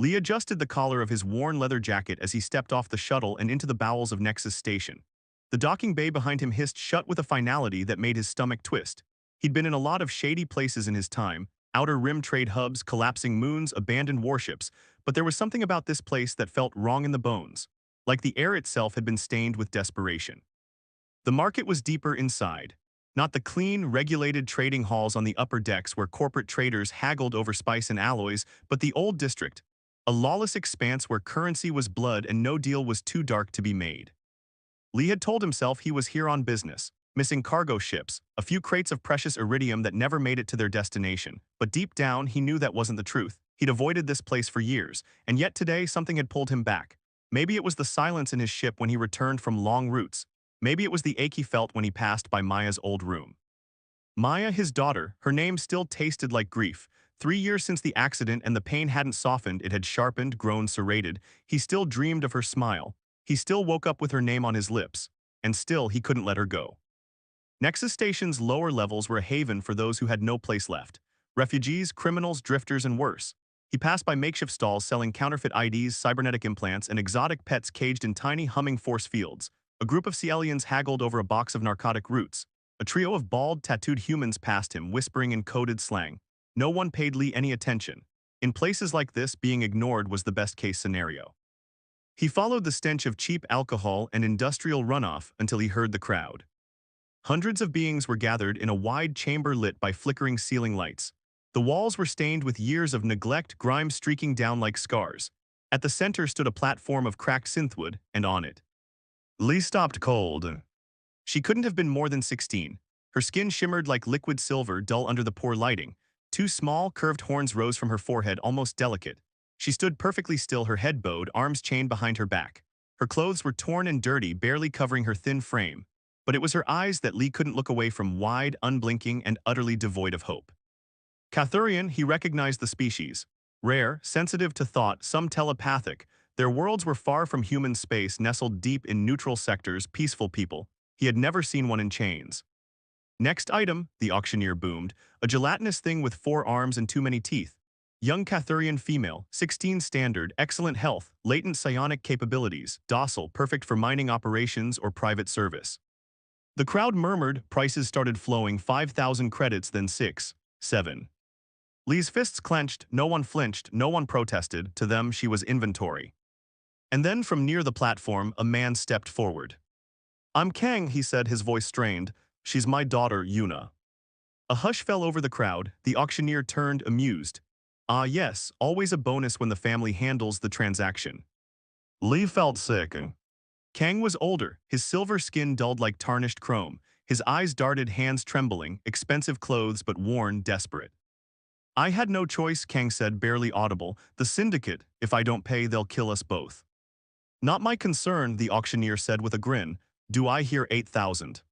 Lee adjusted the collar of his worn leather jacket as he stepped off the shuttle and into the bowels of Nexus Station. The docking bay behind him hissed shut with a finality that made his stomach twist. He'd been in a lot of shady places in his time, outer rim trade hubs, collapsing moons, abandoned warships, but there was something about this place that felt wrong in the bones, like the air itself had been stained with desperation. The market was deeper inside. Not the clean, regulated trading halls on the upper decks where corporate traders haggled over spice and alloys, but the old district, a lawless expanse where currency was blood and no deal was too dark to be made. Lee had told himself he was here on business, missing cargo ships, a few crates of precious iridium that never made it to their destination, but deep down he knew that wasn't the truth. He'd avoided this place for years, and yet today something had pulled him back. Maybe it was the silence in his ship when he returned from long routes. Maybe it was the ache he felt when he passed by Maya's old room. Maya, his daughter, her name still tasted like grief. 3 years since the accident and the pain hadn't softened, it had sharpened, grown serrated. He still dreamed of her smile. He still woke up with her name on his lips. And still he couldn't let her go. Nexus Station's lower levels were a haven for those who had no place left. Refugees, criminals, drifters, and worse. He passed by makeshift stalls selling counterfeit IDs, cybernetic implants, and exotic pets caged in tiny humming force fields. A group of Cielians haggled over a box of narcotic roots. A trio of bald, tattooed humans passed him, whispering in coded slang. No one paid Lee any attention. In places like this, being ignored was the best-case scenario. He followed the stench of cheap alcohol and industrial runoff until he heard the crowd. Hundreds of beings were gathered in a wide chamber lit by flickering ceiling lights. The walls were stained with years of neglect, grime streaking down like scars. At the center stood a platform of cracked synthwood, and on it, Lee stopped cold. She couldn't have been more than 16. Her skin shimmered like liquid silver, dull under the poor lighting. Two small, curved horns rose from her forehead, almost delicate. She stood perfectly still, her head bowed, arms chained behind her back. Her clothes were torn and dirty, barely covering her thin frame. But it was her eyes that Lee couldn't look away from, wide, unblinking, and utterly devoid of hope. Cathurian, he recognized the species. Rare, sensitive to thought, some telepathic. Their worlds were far from human space, nestled deep in neutral sectors, peaceful people. He had never seen one in chains. Next item, the auctioneer boomed, a gelatinous thing with 4 arms and too many teeth. Young Cathurian female, 16 standard, excellent health, latent psionic capabilities, docile, perfect for mining operations or private service. The crowd murmured, prices started flowing, 5,000 credits, then 6, 7. Lee's fists clenched, no one flinched, no one protested, to them she was inventory. And then from near the platform, a man stepped forward. "I'm Kang," he said, his voice strained. "She's my daughter, Yuna." A hush fell over the crowd. The auctioneer turned, amused. "Ah yes, always a bonus when the family handles the transaction." Lee felt sick. Kang was older, his silver skin dulled like tarnished chrome. His eyes darted, hands trembling, expensive clothes but worn, desperate. "I had no choice," Kang said, barely audible. "The syndicate, if I don't pay, they'll kill us both." "Not my concern," the auctioneer said with a grin. "Do I hear 8,000?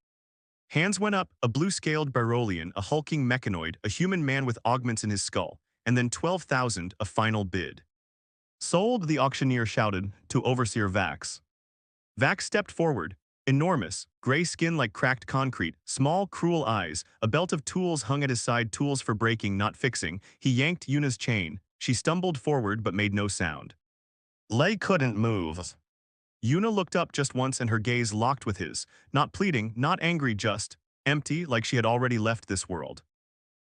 Hands went up, a blue-scaled Barolian, a hulking mechanoid, a human man with augments in his skull, and then 12,000, a final bid. "Sold," the auctioneer shouted, to Overseer Vax. Vax stepped forward, enormous, gray skin like cracked concrete, small, cruel eyes, a belt of tools hung at his side, tools for breaking, not fixing. He yanked Yuna's chain. She stumbled forward but made no sound. Lei couldn't move. Yuna looked up just once and her gaze locked with his, not pleading, not angry, just empty, like she had already left this world.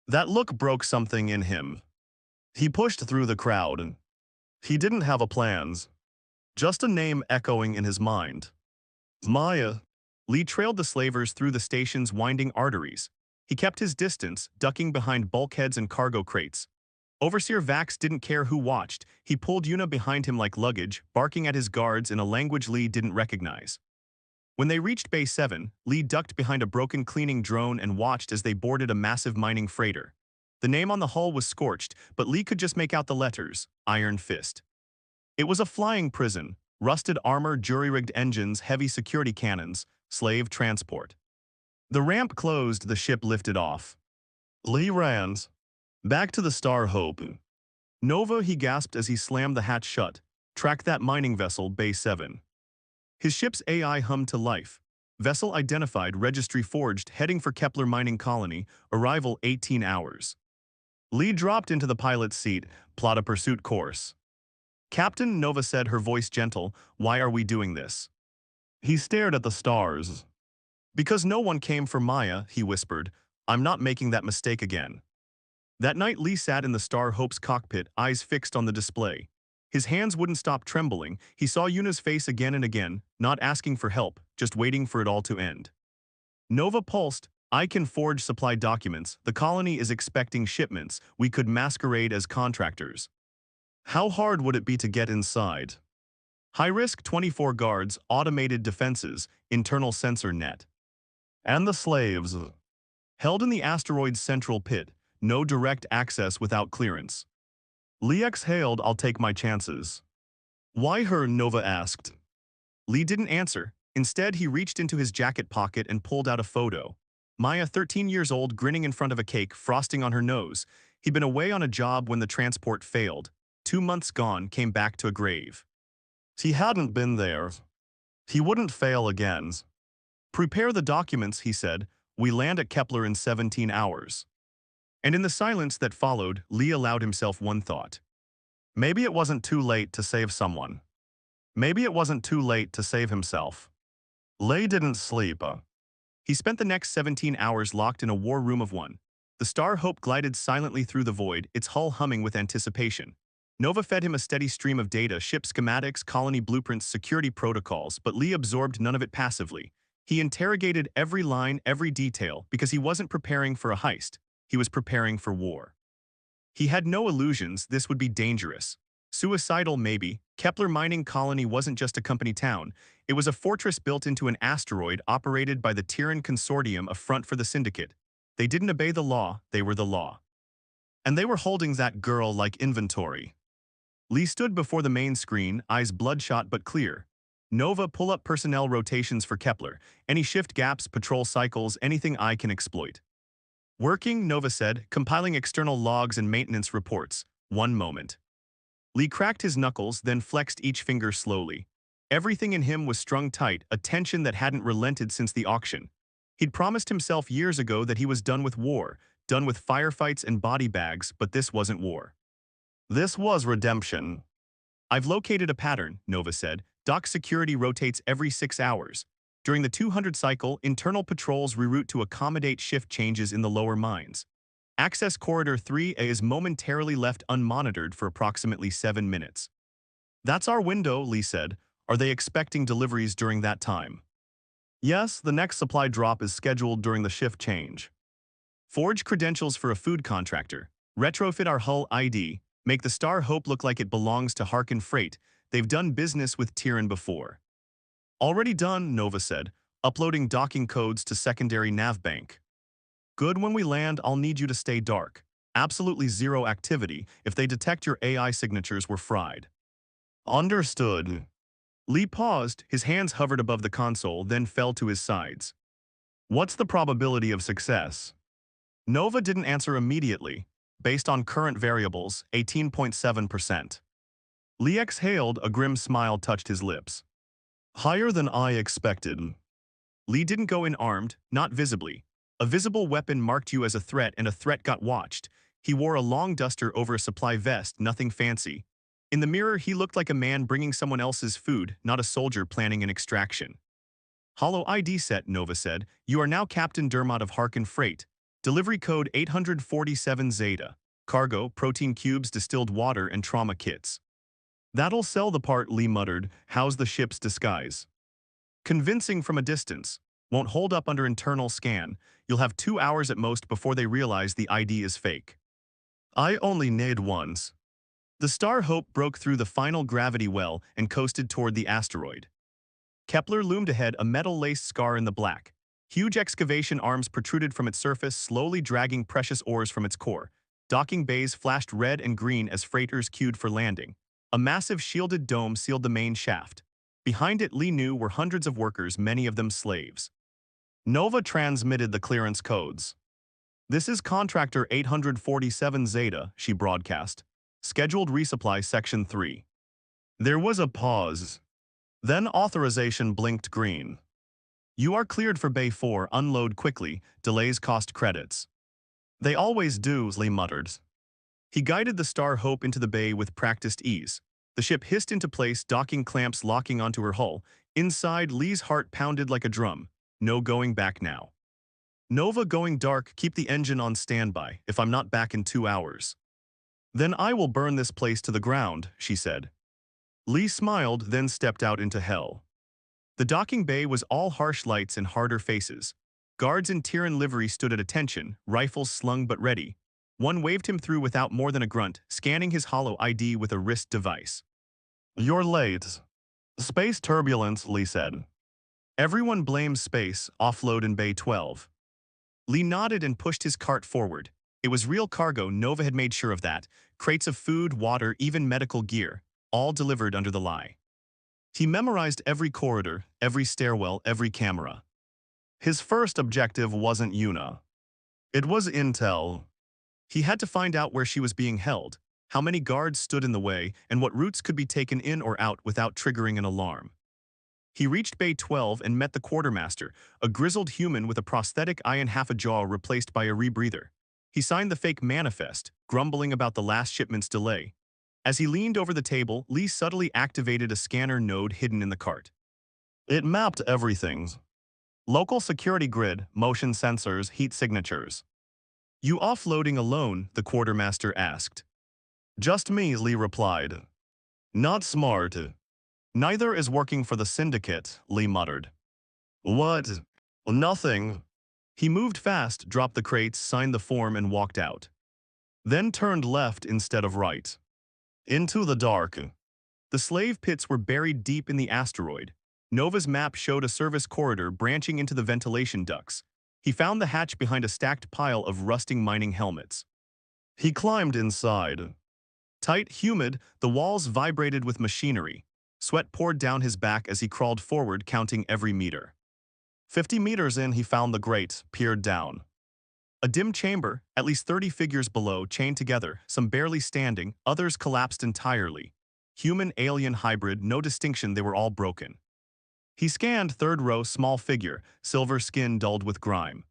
That look broke something in him. He pushed through the crowd, and he didn't have a plans. Just a name echoing in his mind. Maya. Lee trailed the slavers through the station's winding arteries. He kept his distance, ducking behind bulkheads and cargo crates. Overseer Vax didn't care who watched. He pulled Yuna behind him like luggage, barking at his guards in a language Lee didn't recognize. When they reached Bay 7, Lee ducked behind a broken cleaning drone and watched as they boarded a massive mining freighter. The name on the hull was scorched, but Lee could just make out the letters, Iron Fist. It was a flying prison, rusted armor, jury-rigged engines, heavy security cannons, slave transport. The ramp closed, the ship lifted off. Lee ran back to the Star Hope. "Nova," he gasped as he slammed the hatch shut. "Track that mining vessel, Bay 7. His ship's AI hummed to life. Vessel identified, registry forged, heading for Kepler mining colony, arrival 18 hours. Lee dropped into the pilot's seat, plot a pursuit course. Captain, Nova said, her voice gentle. Why are we doing this? He stared at the stars. Because no one came for Maya, he whispered. I'm not making that mistake again. That night, Lee sat in the Star Hope's cockpit, eyes fixed on the display. His hands wouldn't stop trembling. He saw Yuna's face again and again, not asking for help, just waiting for it all to end. Nova pulsed. I can forge supply documents. The colony is expecting shipments. We could masquerade as contractors. How hard would it be to get inside? High-risk 24 guards, automated defenses, internal sensor net. And the slaves. Held in the asteroid's central pit, no direct access without clearance. Lee exhaled. I'll take my chances. Why her? Nova asked. Lee didn't answer. Instead, he reached into his jacket pocket and pulled out a photo. Maya, 13 years old, grinning in front of a cake, frosting on her nose. He'd been away on a job when the transport failed. 2 months gone, came back to a grave. He hadn't been there. He wouldn't fail again. Prepare the documents, he said. We land at Kepler in 17 hours. And in the silence that followed, Lee allowed himself one thought. Maybe it wasn't too late to save someone. Maybe it wasn't too late to save himself. Lee didn't sleep. He spent the next 17 hours locked in a war room of one. The Star Hope glided silently through the void, its hull humming with anticipation. Nova fed him a steady stream of data, ship schematics, colony blueprints, security protocols, but Lee absorbed none of it passively. He interrogated every line, every detail, because he wasn't preparing for a heist. He was preparing for war. He had no illusions this would be dangerous. Suicidal, maybe. Kepler mining colony wasn't just a company town. It was a fortress built into an asteroid operated by the Tyran Consortium, a front for the Syndicate. They didn't obey the law, they were the law. And they were holding that girl like inventory. Lee stood before the main screen, eyes bloodshot but clear. Nova, pull up personnel rotations for Kepler. Any shift gaps, patrol cycles, anything I can exploit. Working, Nova said, compiling external logs and maintenance reports. 1 moment. Lee cracked his knuckles, then flexed each finger slowly. Everything in him was strung tight, a tension that hadn't relented since the auction. He'd promised himself years ago that he was done with war, done with firefights and body bags, but this wasn't war. This was redemption. I've located a pattern, Nova said. Dock security rotates every 6 hours. During the 200 cycle, internal patrols reroute to accommodate shift changes in the lower mines. Access Corridor 3A is momentarily left unmonitored for approximately 7 minutes. That's our window, Lee said. Are they expecting deliveries during that time? Yes, the next supply drop is scheduled during the shift change. Forge credentials for a food contractor. Retrofit our hull ID. Make the Star Hope look like it belongs to Harkin Freight. They've done business with Tyran before. Already done, Nova said, uploading docking codes to secondary navbank. Good, when we land, I'll need you to stay dark. Absolutely zero activity. If they detect your AI signatures, we're fried. Understood. Lee paused, his hands hovered above the console, then fell to his sides. What's the probability of success? Nova didn't answer immediately. Based on current variables, 18.7%. Lee exhaled, a grim smile touched his lips. Higher than I expected. Lee didn't go in armed, not visibly. A visible weapon marked you as a threat, and a threat got watched. He wore a long duster over a supply vest, nothing fancy. In the mirror, he looked like a man bringing someone else's food, not a soldier planning an extraction. Hollow ID set, Nova said. You are now Captain Dermot of Harkin Freight. Delivery code 847 Zeta. Cargo, protein cubes, distilled water, and trauma kits. That'll sell the part, Lee muttered. How's the ship's disguise? Convincing from a distance. Won't hold up under internal scan. You'll have 2 hours at most before they realize the ID is fake. I only need once. The Star Hope broke through the final gravity well and coasted toward the asteroid. Kepler loomed ahead, a metal-laced scar in the black. Huge excavation arms protruded from its surface, slowly dragging precious ores from its core. Docking bays flashed red and green as freighters queued for landing. A massive shielded dome sealed the main shaft. Behind it, Lee knew, were hundreds of workers, many of them slaves. Nova transmitted the clearance codes. This is Contractor 847 Zeta, she broadcast. Scheduled resupply Section 3. There was a pause. Then authorization blinked green. You are cleared for Bay 4, unload quickly, delays cost credits. They always do, Lee muttered. He guided the Star Hope into the bay with practiced ease. The ship hissed into place, docking clamps locking onto her hull. Inside, Lee's heart pounded like a drum. No going back now. Nova going dark, keep the engine on standby if I'm not back in 2 hours. Then I will burn this place to the ground, she said. Lee smiled, then stepped out into hell. The docking bay was all harsh lights and harder faces. Guards in Tyran livery stood at attention, rifles slung but ready. One waved him through without more than a grunt, scanning his hollow ID with a wrist device. You're late. Space turbulence, Lee said. Everyone blames space, offload in Bay 12. Lee nodded and pushed his cart forward. It was real cargo, Nova had made sure of that. Crates of food, water, even medical gear, all delivered under the lie. He memorized every corridor, every stairwell, every camera. His first objective wasn't Yuna. It was intel. He had to find out where she was being held, how many guards stood in the way, and what routes could be taken in or out without triggering an alarm. He reached Bay 12 and met the quartermaster, a grizzled human with a prosthetic eye and half a jaw replaced by a rebreather. He signed the fake manifest, grumbling about the last shipment's delay. As he leaned over the table, Lee subtly activated a scanner node hidden in the cart. It mapped everything. Local security grid, motion sensors, heat signatures. You offloading alone? The quartermaster asked. Just me, Lee replied. Not smart. Neither is working for the syndicate, Lee muttered. What? Nothing. He moved fast, dropped the crates, signed the form, and walked out. Then turned left instead of right. Into the dark. The slave pits were buried deep in the asteroid. Nova's map showed a service corridor branching into the ventilation ducts. He found the hatch behind a stacked pile of rusting mining helmets. He climbed inside. Tight, humid, the walls vibrated with machinery. Sweat poured down his back as he crawled forward, counting every meter. 50 meters in, he found the grate, peered down. A dim chamber, at least 30 figures below, chained together, some barely standing, others collapsed entirely. Human-alien hybrid, no distinction, they were all broken. He scanned third row, small figure, silver skin dulled with grime.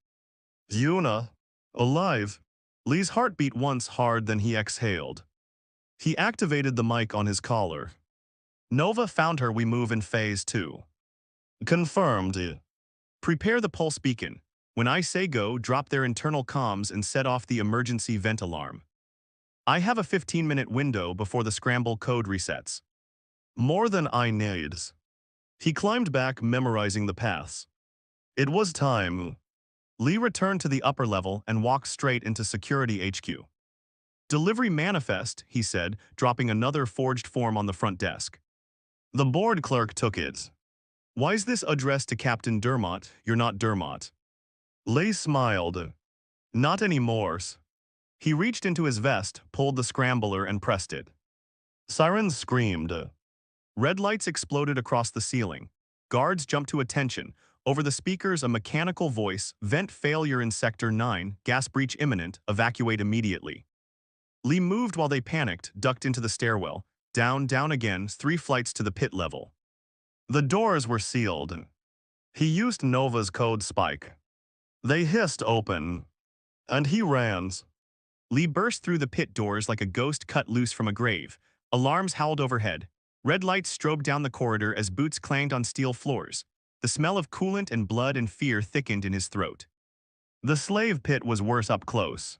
Yuna, alive. Lee's heart beat once hard, then he exhaled. He activated the mic on his collar. Nova found her, we move in phase 2. Confirmed. Prepare the pulse beacon. When I say go, drop their internal comms and set off the emergency vent alarm. I have a 15-minute window before the scramble code resets. More than I need. He climbed back, memorizing the paths. It was time. Lee returned to the upper level and walked straight into Security HQ. Delivery manifest, he said, dropping another forged form on the front desk. The board clerk took it. Why's this addressed to Captain Dermott? You're not Dermott. Lee smiled. Not anymore. He reached into his vest, pulled the scrambler, and pressed it. Sirens screamed. Red lights exploded across the ceiling. Guards jumped to attention. Over the speakers, a mechanical voice, vent failure in Sector 9, gas breach imminent, evacuate immediately. Lee moved while they panicked, ducked into the stairwell. Down, down again, 3 flights to the pit level. The doors were sealed. He used Nova's code spike. They hissed open. And he ran. Lee burst through the pit doors like a ghost cut loose from a grave. Alarms howled overhead. Red lights strobed down the corridor as boots clanged on steel floors. The smell of coolant and blood and fear thickened in his throat. The slave pit was worse up close.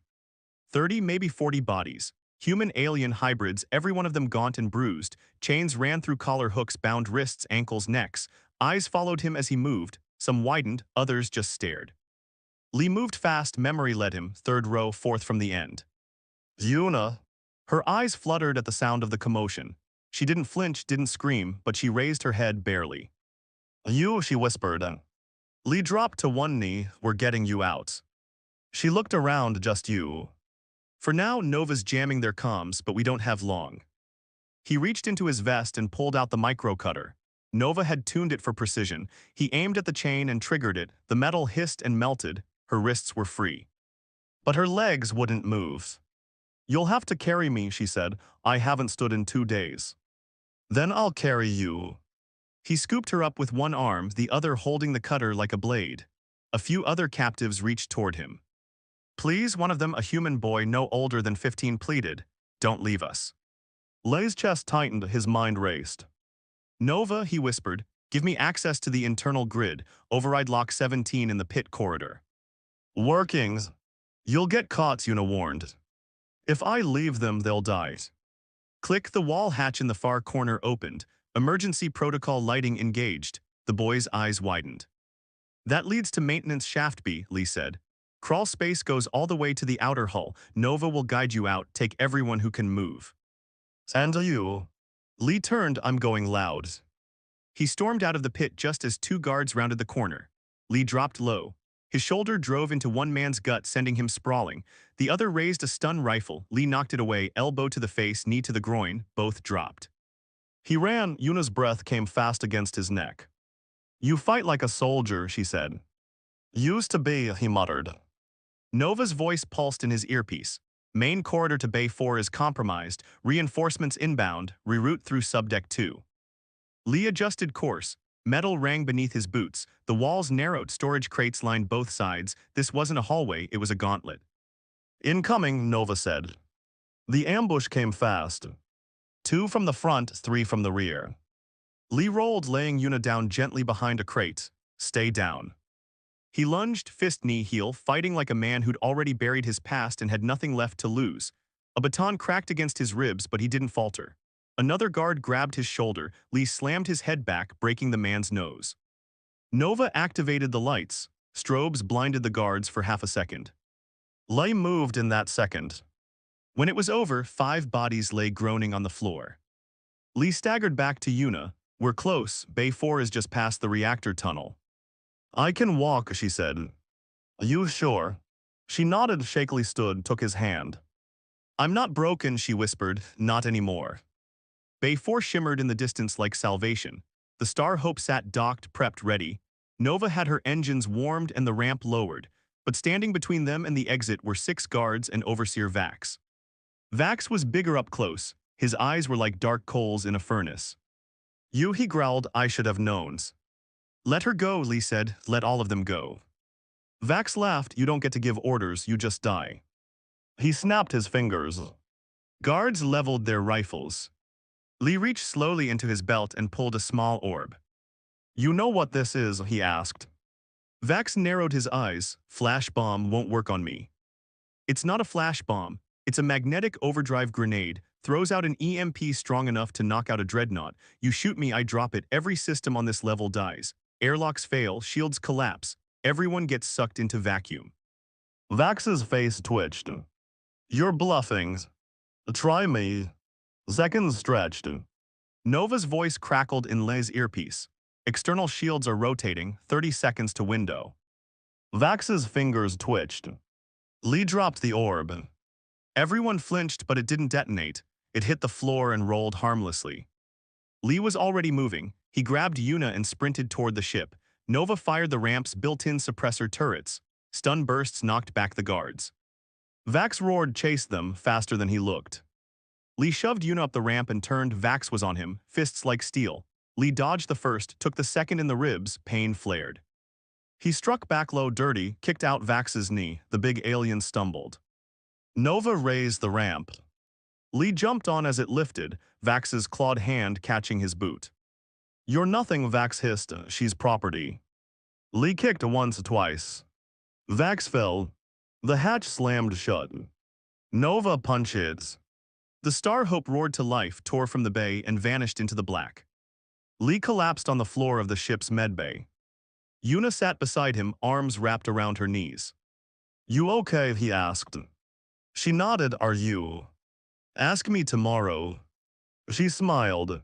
30, maybe 40 bodies. Human-alien hybrids, every one of them gaunt and bruised. Chains ran through collar hooks, bound wrists, ankles, necks. Eyes followed him as he moved. Some widened, others just stared. Lee moved fast, memory led him, third row, fourth from the end. Yuna. Her eyes fluttered at the sound of the commotion. She didn't flinch, didn't scream, but she raised her head barely. You, she whispered. Lee dropped to one knee. We're getting you out. She looked around, just you. For now, Nova's jamming their comms, but we don't have long. He reached into his vest and pulled out the micro-cutter. Nova had tuned it for precision. He aimed at the chain and triggered it. The metal hissed and melted. Her wrists were free. But her legs wouldn't move. You'll have to carry me, she said. I haven't stood in 2 days. Then I'll carry you. He scooped her up with one arm, the other holding the cutter like a blade. A few other captives reached toward him. Please, one of them, a human boy no older than 15, pleaded. Don't leave us. Lay's chest tightened, his mind raced. Nova, he whispered, give me access to the internal grid, override lock 17 in the pit corridor. Workings. You'll get caught, Yuna warned. If I leave them, they'll die. Click, the wall hatch in the far corner opened. Emergency protocol lighting engaged. The boy's eyes widened. That leads to maintenance shaft B, Lee said. Crawl space goes all the way to the outer hull. Nova will guide you out, take everyone who can move. And you? Lee turned, I'm going loud. He stormed out of the pit just as two guards rounded the corner. Lee dropped low. His shoulder drove into one man's gut, sending him sprawling. The other raised a stun rifle. Lee knocked it away, elbow to the face, knee to the groin. Both dropped. He ran. Yuna's breath came fast against his neck. You fight like a soldier, she said. Used to be, he muttered. Nova's voice pulsed in his earpiece. Main corridor to Bay 4 is compromised. Reinforcements inbound. Reroute through subdeck 2. Lee adjusted course. Metal rang beneath his boots. The walls narrowed. Storage crates lined both sides. This wasn't a hallway, it was a gauntlet. Incoming, Nova said. The ambush came fast. 2 from the front, 3 from the rear. Lee rolled, laying Yuna down gently behind a crate. Stay down. He lunged, fist, knee, heel, fighting like a man who'd already buried his past and had nothing left to lose. A baton cracked against his ribs, but he didn't falter. Another guard grabbed his shoulder. Lee slammed his head back, breaking the man's nose. Nova activated the lights. Strobes blinded the guards for half a second. Lee moved in that second. When it was over, 5 bodies lay groaning on the floor. Lee staggered back to Yuna. We're close. Bay 4 is just past the reactor tunnel. I can walk, she said. Are you sure? She nodded, shakily stood, took his hand. I'm not broken, she whispered, not anymore. Bay 4 shimmered in the distance like salvation. The Star Hope sat docked, prepped, ready. Nova had her engines warmed and the ramp lowered, but standing between them and the exit were 6 guards and Overseer Vax. Vax was bigger up close. His eyes were like dark coals in a furnace. You, he growled, I should have known. Let her go, Lee said, let all of them go. Vax laughed, you don't get to give orders, you just die. He snapped his fingers. Guards leveled their rifles. Lee reached slowly into his belt and pulled a small orb. You know what this is, he asked. Vax narrowed his eyes. Flash bomb won't work on me. It's not a flash bomb. It's a magnetic overdrive grenade. Throws out an EMP strong enough to knock out a dreadnought. You shoot me, I drop it. Every system on this level dies. Airlocks fail, shields collapse. Everyone gets sucked into vacuum. Vax's face twitched. You're bluffing. Try me. Seconds stretched. Nova's voice crackled in Lei's earpiece. External shields are rotating, 30 seconds to window. Vax's fingers twitched. Lee dropped the orb. Everyone flinched, but it didn't detonate. It hit the floor and rolled harmlessly. Lee was already moving. He grabbed Yuna and sprinted toward the ship. Nova fired the ramp's built-in suppressor turrets. Stun bursts knocked back the guards. Vax roared, chased them, faster than he looked. Lee shoved Yuna up the ramp and turned. Vax was on him, fists like steel. Lee dodged the first, took the second in the ribs, pain flared. He struck back low, dirty, kicked out Vax's knee. The big alien stumbled. Nova raised the ramp. Lee jumped on as it lifted, Vax's clawed hand catching his boot. You're nothing, Vax hissed. She's property. Lee kicked once, twice. Vax fell. The hatch slammed shut. Nova punched. The Star Hope roared to life, tore from the bay, and vanished into the black. Lee collapsed on the floor of the ship's medbay. Yuna sat beside him, arms wrapped around her knees. You okay? He asked. She nodded. Are you? Ask me tomorrow. She smiled.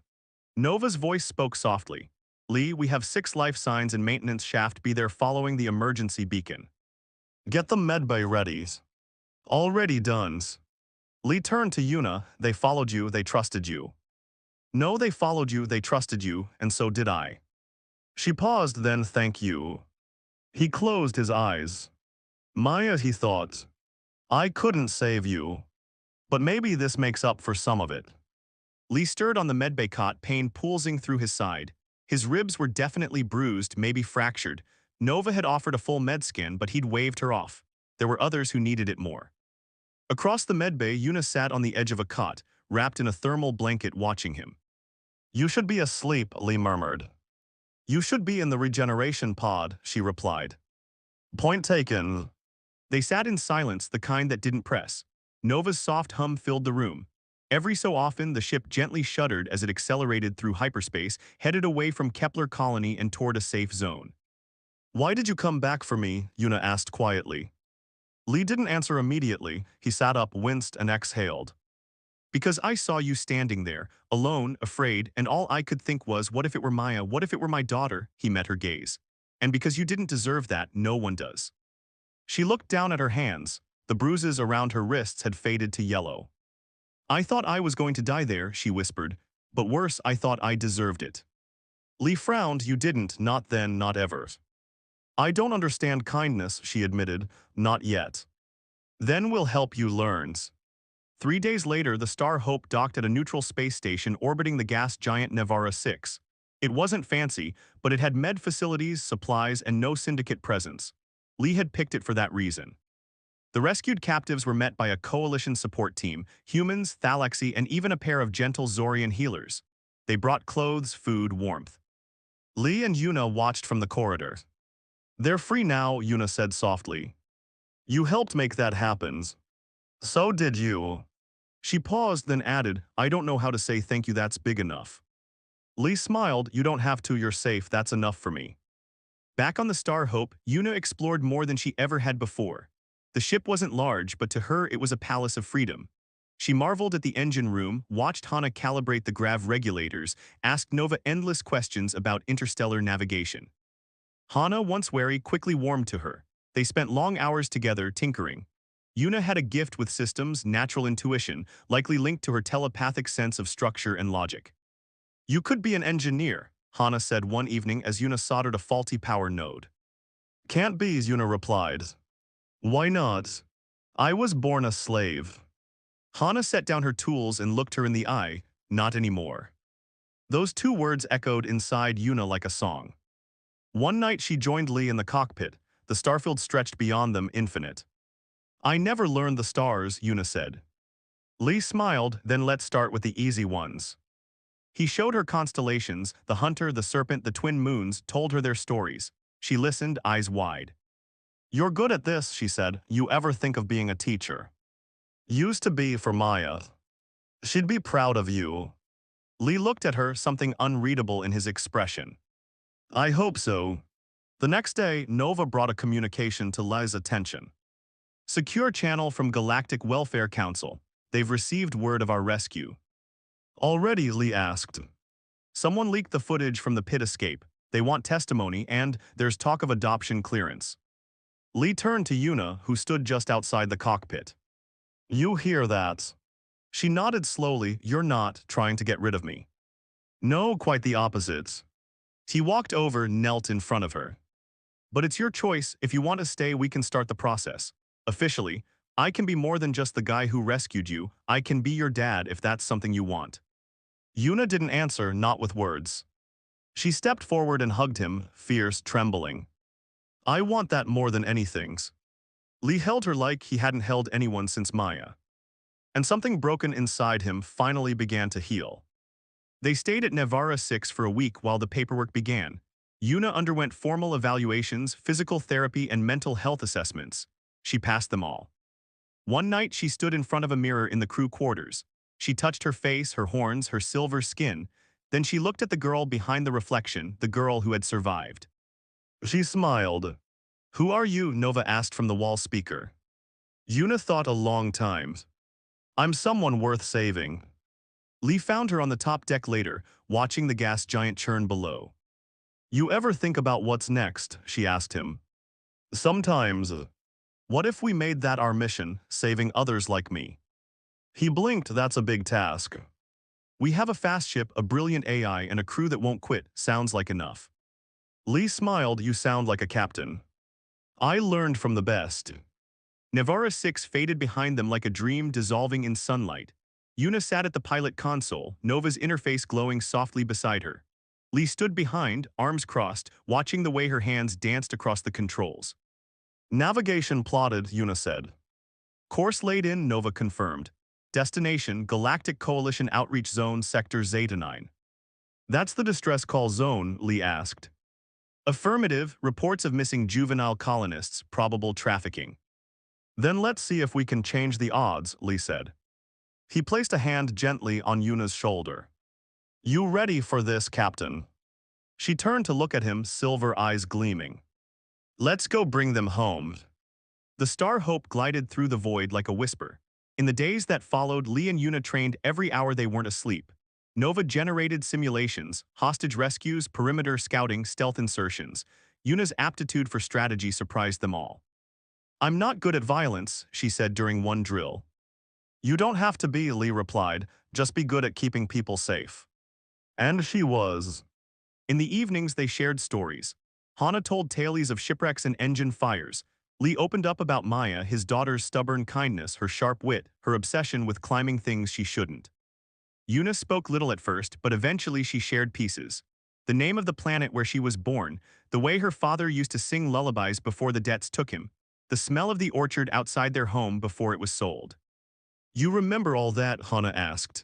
Nova's voice spoke softly. Lee, we have 6 life signs and maintenance shaft. Be there following the emergency beacon. Get the medbay ready. Already done. Lee turned to Yuna. They followed you, they trusted you. No, they followed you, they trusted you, and so did I. She paused, then thank you. He closed his eyes. Maya, he thought. I couldn't save you. But maybe this makes up for some of it. Lee stirred on the medbay cot, pain pulsing through his side. His ribs were definitely bruised, maybe fractured. Nova had offered a full med scan, but he'd waved her off. There were others who needed it more. Across the medbay, Yuna sat on the edge of a cot, wrapped in a thermal blanket watching him. "You should be asleep," Lee murmured. "You should be in the regeneration pod," she replied. "Point taken." They sat in silence, the kind that didn't press. Nova's soft hum filled the room. Every so often, the ship gently shuddered as it accelerated through hyperspace, headed away from Kepler Colony and toward a safe zone. "Why did you come back for me?" Yuna asked quietly. Lee didn't answer immediately. He sat up, winced, and exhaled. "Because I saw you standing there, alone, afraid, and all I could think was, what if it were Maya, what if it were my daughter?" He met her gaze. "And because you didn't deserve that, no one does." She looked down at her hands. The bruises around her wrists had faded to yellow. "I thought I was going to die there," she whispered. "But worse, I thought I deserved it." Lee frowned. "You didn't, not then, not ever." "I don't understand kindness," she admitted. "Not yet." "Then we'll help you learn." 3 days later, the Star Hope docked at a neutral space station orbiting the gas giant Nevara 6. It wasn't fancy, but it had med facilities, supplies, and no syndicate presence. Lee had picked it for that reason. The rescued captives were met by a coalition support team, humans, Thalaxi, and even a pair of gentle Zorian healers. They brought clothes, food, warmth. Lee and Yuna watched from the corridor. "They're free now," Yuna said softly. "You helped make that happen." "So did you." She paused, then added, "I don't know how to say thank you, that's big enough." Lee smiled. "You don't have to, you're safe, that's enough for me." Back on the Star Hope, Yuna explored more than she ever had before. The ship wasn't large, but to her it was a palace of freedom. She marveled at the engine room, watched Hana calibrate the grav regulators, asked Nova endless questions about interstellar navigation. Hana, once wary, quickly warmed to her. They spent long hours together tinkering. Yuna had a gift with systems, natural intuition, likely linked to her telepathic sense of structure and logic. "You could be an engineer," Hana said one evening as Yuna soldered a faulty power node. "Can't be," Yuna replied. "Why not? I was born a slave." Hana set down her tools and looked her in the eye. "Not anymore." Those two words echoed inside Yuna like a song. One night she joined Lee in the cockpit. The starfield stretched beyond them, infinite. "I never learned the stars," Yuna said. Lee smiled, "Then let's start with the easy ones." He showed her constellations, the hunter, the serpent, the twin moons, told her their stories. She listened, eyes wide. "You're good at this," she said. "You ever think of being a teacher?" "Used to be for Maya. She'd be proud of you." Lee looked at her, something unreadable in his expression. "I hope so." The next day, Nova brought a communication to Lee's attention. "Secure channel from Galactic Welfare Council. They've received word of our rescue." "Already?" Lee asked. "Someone leaked the footage from the pit escape. They want testimony, and there's talk of adoption clearance." Lee turned to Yuna, who stood just outside the cockpit. "You hear that?" She nodded slowly. "You're not trying to get rid of me." "No, quite the opposite." He walked over, knelt in front of her. "But it's your choice. If you want to stay, we can start the process. Officially, I can be more than just the guy who rescued you. I can be your dad if that's something you want." Yuna didn't answer, not with words. She stepped forward and hugged him, fierce, trembling. "I want that more than anything." Lee held her like he hadn't held anyone since Maya. And something broken inside him finally began to heal. They stayed at Nevara 6 for a week while the paperwork began. Yuna underwent formal evaluations, physical therapy, and mental health assessments. She passed them all. One night, she stood in front of a mirror in the crew quarters. She touched her face, her horns, her silver skin. Then she looked at the girl behind the reflection, the girl who had survived. She smiled. "Who are you?" Nova asked from the wall speaker. Yuna thought a long time. "I'm someone worth saving." Lee found her on the top deck later, watching the gas giant churn below. "You ever think about what's next?" she asked him. "Sometimes." "What if we made that our mission, saving others like me?" He blinked. "That's a big task." "We have a fast ship, a brilliant AI, and a crew that won't quit. Sounds like enough." Lee smiled. "You sound like a captain." "I learned from the best." Nevara 6 faded behind them like a dream dissolving in sunlight. Yuna sat at the pilot console, Nova's interface glowing softly beside her. Lee stood behind, arms crossed, watching the way her hands danced across the controls. "Navigation plotted," Yuna said. "Course laid in," Nova confirmed. Destination, Galactic Coalition Outreach Zone Sector Zeta 9. That's the distress call zone, Lee asked. Affirmative, reports of missing juvenile colonists, probable trafficking. Then let's see if we can change the odds, Lee said. He placed a hand gently on Yuna's shoulder. You ready for this, Captain? She turned to look at him, silver eyes gleaming. Let's go bring them home. The Star Hope glided through the void like a whisper. In the days that followed, Lee and Yuna trained every hour they weren't asleep. Nova generated simulations, hostage rescues, perimeter scouting, stealth insertions. Yuna's aptitude for strategy surprised them all. I'm not good at violence, she said during one drill. You don't have to be, Lee replied, just be good at keeping people safe. And she was. In the evenings they shared stories. Hana told tales of shipwrecks and engine fires. Lee opened up about Maya, his daughter's stubborn kindness, her sharp wit, her obsession with climbing things she shouldn't. Yuna spoke little at first, but eventually she shared pieces. The name of the planet where she was born, the way her father used to sing lullabies before the debts took him, the smell of the orchard outside their home before it was sold. You remember all that? Hana asked.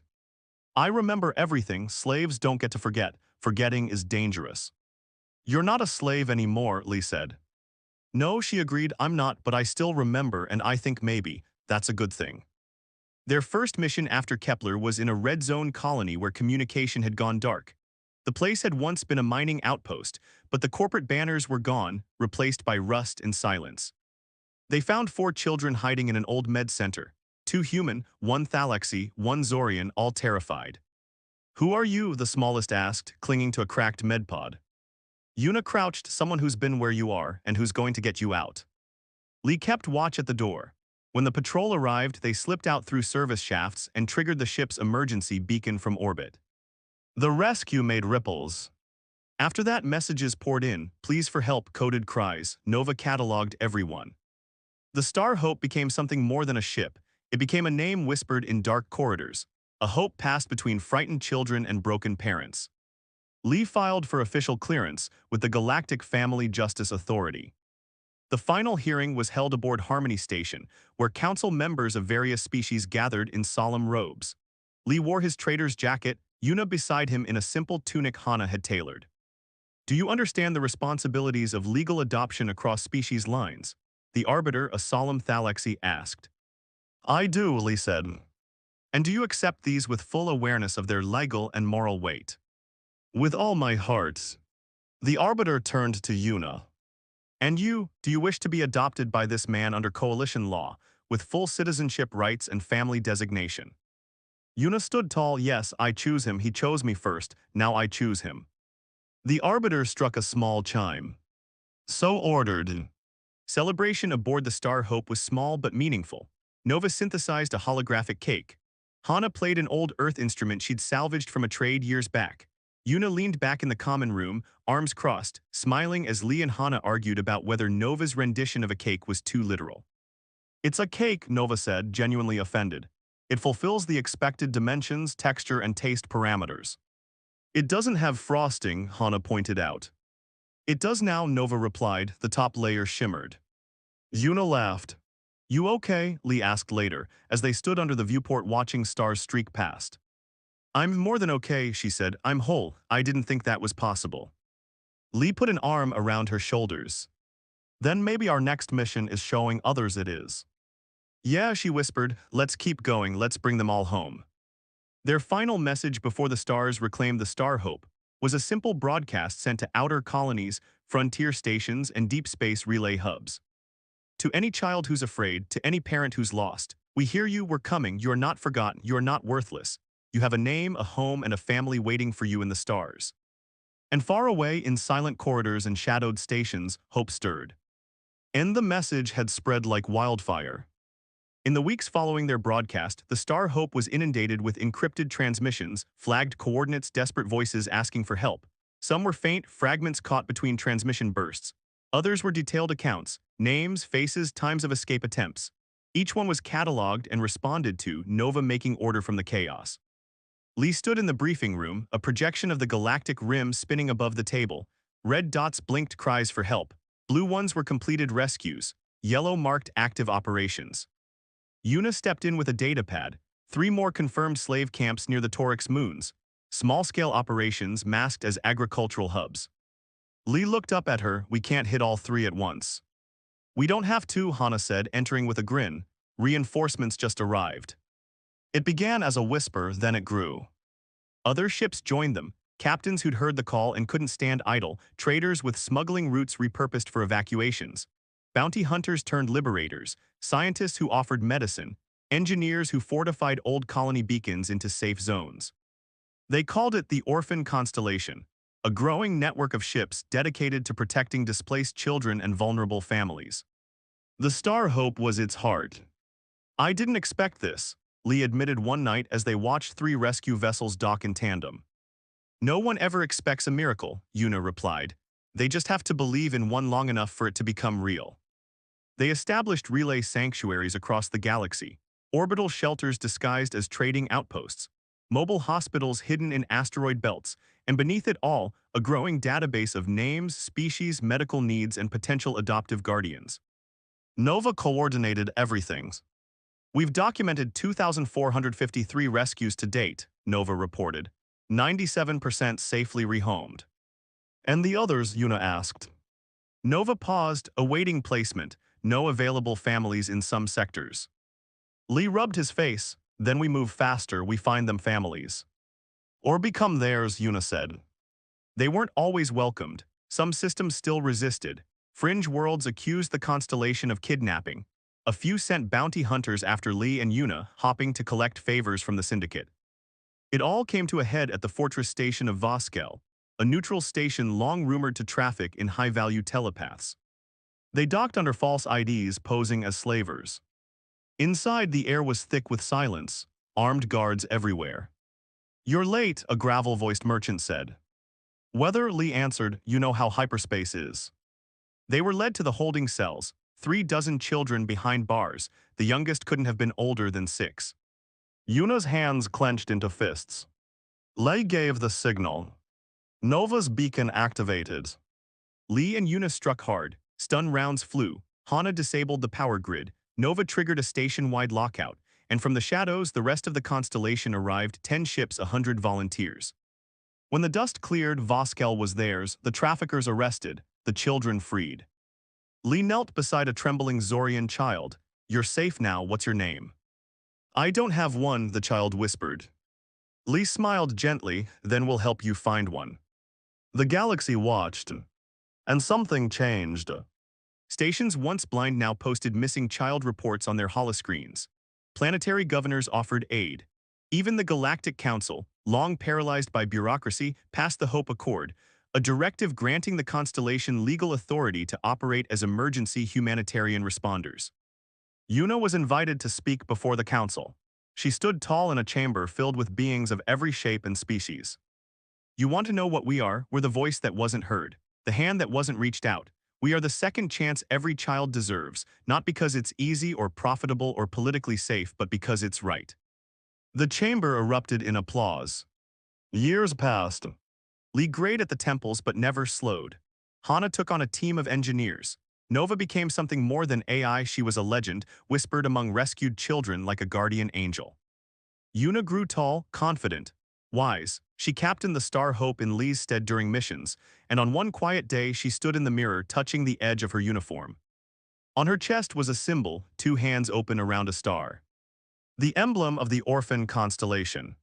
I remember everything. Slaves don't get to forget. Forgetting is dangerous. You're not a slave anymore, Lee said. No, she agreed, I'm not, but I still remember and I think maybe that's a good thing. Their first mission after Kepler was in a red zone colony where communication had gone dark. The place had once been a mining outpost, but the corporate banners were gone, replaced by rust and silence. They found 4 children hiding in an old med center. 2 human, 1 Thalaxy, 1 Zorian, all terrified. Who are you? The smallest asked, clinging to a cracked medpod. Yuna crouched, someone who's been where you are and who's going to get you out. Lee kept watch at the door. When the patrol arrived, they slipped out through service shafts and triggered the ship's emergency beacon from orbit. The rescue made ripples. After that, messages poured in, pleas for help, coded cries. Nova cataloged everyone. The Star Hope became something more than a ship. It became a name whispered in dark corridors. A hope passed between frightened children and broken parents. Lee filed for official clearance with the Galactic Family Justice Authority. The final hearing was held aboard Harmony Station, where council members of various species gathered in solemn robes. Lee wore his trader's jacket, Yuna beside him in a simple tunic Hana had tailored. Do you understand the responsibilities of legal adoption across species lines? The Arbiter, a solemn Thalaxy, asked. I do, Lee said. And do you accept these with full awareness of their legal and moral weight? With all my heart. The Arbiter turned to Yuna. And you, do you wish to be adopted by this man under coalition law, with full citizenship rights and family designation? Yuna stood tall. Yes, I choose him. He chose me first. Now I choose him. The Arbiter struck a small chime. So ordered. Celebration aboard the Star Hope was small but meaningful. Nova synthesized a holographic cake. Hana played an old Earth instrument she'd salvaged from a trade years back. Yuna leaned back in the common room, arms crossed, smiling as Lee and Hana argued about whether Nova's rendition of a cake was too literal. It's a cake, Nova said, genuinely offended. It fulfills the expected dimensions, texture, and taste parameters. It doesn't have frosting, Hana pointed out. It does now, Nova replied, the top layer shimmered. Yuna laughed. You okay? Lee asked later, as they stood under the viewport watching stars streak past. I'm more than okay, she said. I'm whole. I didn't think that was possible. Lee put an arm around her shoulders. Then maybe our next mission is showing others it is. Yeah, she whispered, let's keep going, let's bring them all home. Their final message before the stars reclaimed the Star Hope was a simple broadcast sent to outer colonies, frontier stations, and deep space relay hubs. To any child who's afraid, to any parent who's lost, we hear you, we're coming, you're not forgotten, you're not worthless. You have a name, a home, and a family waiting for you in the stars. And far away in silent corridors and shadowed stations, hope stirred. And the message had spread like wildfire. In the weeks following their broadcast, the Star Hope was inundated with encrypted transmissions, flagged coordinates, desperate voices asking for help. Some were faint, fragments caught between transmission bursts. Others were detailed accounts, names, faces, times of escape attempts. Each one was cataloged and responded to, Nova making order from the chaos. Lee stood in the briefing room, a projection of the galactic rim spinning above the table. Red dots blinked cries for help. Blue ones were completed rescues. Yellow marked active operations. Yuna stepped in with a datapad. 3 more confirmed slave camps near the Torix moons, small-scale operations masked as agricultural hubs. Lee looked up at her. We can't hit all 3 at once. We don't have to, Hana said, entering with a grin. Reinforcements just arrived. It began as a whisper, then it grew. Other ships joined them, captains who'd heard the call and couldn't stand idle, traders with smuggling routes repurposed for evacuations, bounty hunters turned liberators, scientists who offered medicine, engineers who fortified old colony beacons into safe zones. They called it the Orphan Constellation, a growing network of ships dedicated to protecting displaced children and vulnerable families. The Star Hope was its heart. I didn't expect this, Lee admitted one night as they watched 3 rescue vessels dock in tandem. No one ever expects a miracle, Yuna replied. They just have to believe in one long enough for it to become real. They established relay sanctuaries across the galaxy, orbital shelters disguised as trading outposts, mobile hospitals hidden in asteroid belts, and beneath it all, a growing database of names, species, medical needs, and potential adoptive guardians. Nova coordinated everything. We've documented 2,453 rescues to date, Nova reported. 97% safely rehomed. And the others, Yuna asked. Nova paused, awaiting placement, no available families in some sectors. Lee rubbed his face. Then we move faster, we find them families. Or become theirs, Yuna said. They weren't always welcomed. Some systems still resisted. Fringe worlds accused the constellation of kidnapping. A few sent bounty hunters after Lee and Yuna, hopping to collect favors from the syndicate. It all came to a head at the fortress station of Voskel, a neutral station long rumored to traffic in high-value telepaths. They docked under false IDs posing as slavers. Inside, the air was thick with silence, armed guards everywhere. You're late, a gravel-voiced merchant said. Weather, Lee answered, you know how hyperspace is. They were led to the holding cells, 36 children behind bars, the youngest couldn't have been older than 6. Yuna's hands clenched into fists. Lee gave the signal. Nova's beacon activated. Lee and Yuna struck hard, stun rounds flew, Hana disabled the power grid, Nova triggered a station-wide lockout, and from the shadows the rest of the constellation arrived 10 ships 100 volunteers. When the dust cleared, Voskel was theirs, the traffickers arrested, the children freed. Lee knelt beside a trembling Zorian child. You're safe now, what's your name? I don't have one, the child whispered. Lee smiled gently, then we'll help you find one. The galaxy watched. And something changed. Stations once blind now posted missing child reports on their holoscreens. Planetary governors offered aid. Even the Galactic Council, long paralyzed by bureaucracy, passed the Hope Accord, a directive granting the constellation legal authority to operate as emergency humanitarian responders. Yuna was invited to speak before the council. She stood tall in a chamber filled with beings of every shape and species. You want to know what we are? We're the voice that wasn't heard, the hand that wasn't reached out. We are the second chance every child deserves, not because it's easy or profitable or politically safe, but because it's right. The chamber erupted in applause. Years passed. Lee grayed at the temples but never slowed. Hana took on a team of engineers. Nova became something more than AI, she was a legend, whispered among rescued children like a guardian angel. Yuna grew tall, confident, wise. She captained the Star Hope in Lee's stead during missions, and on one quiet day she stood in the mirror touching the edge of her uniform. On her chest was a symbol, 2 hands open around a star. The emblem of the Orphan Constellation.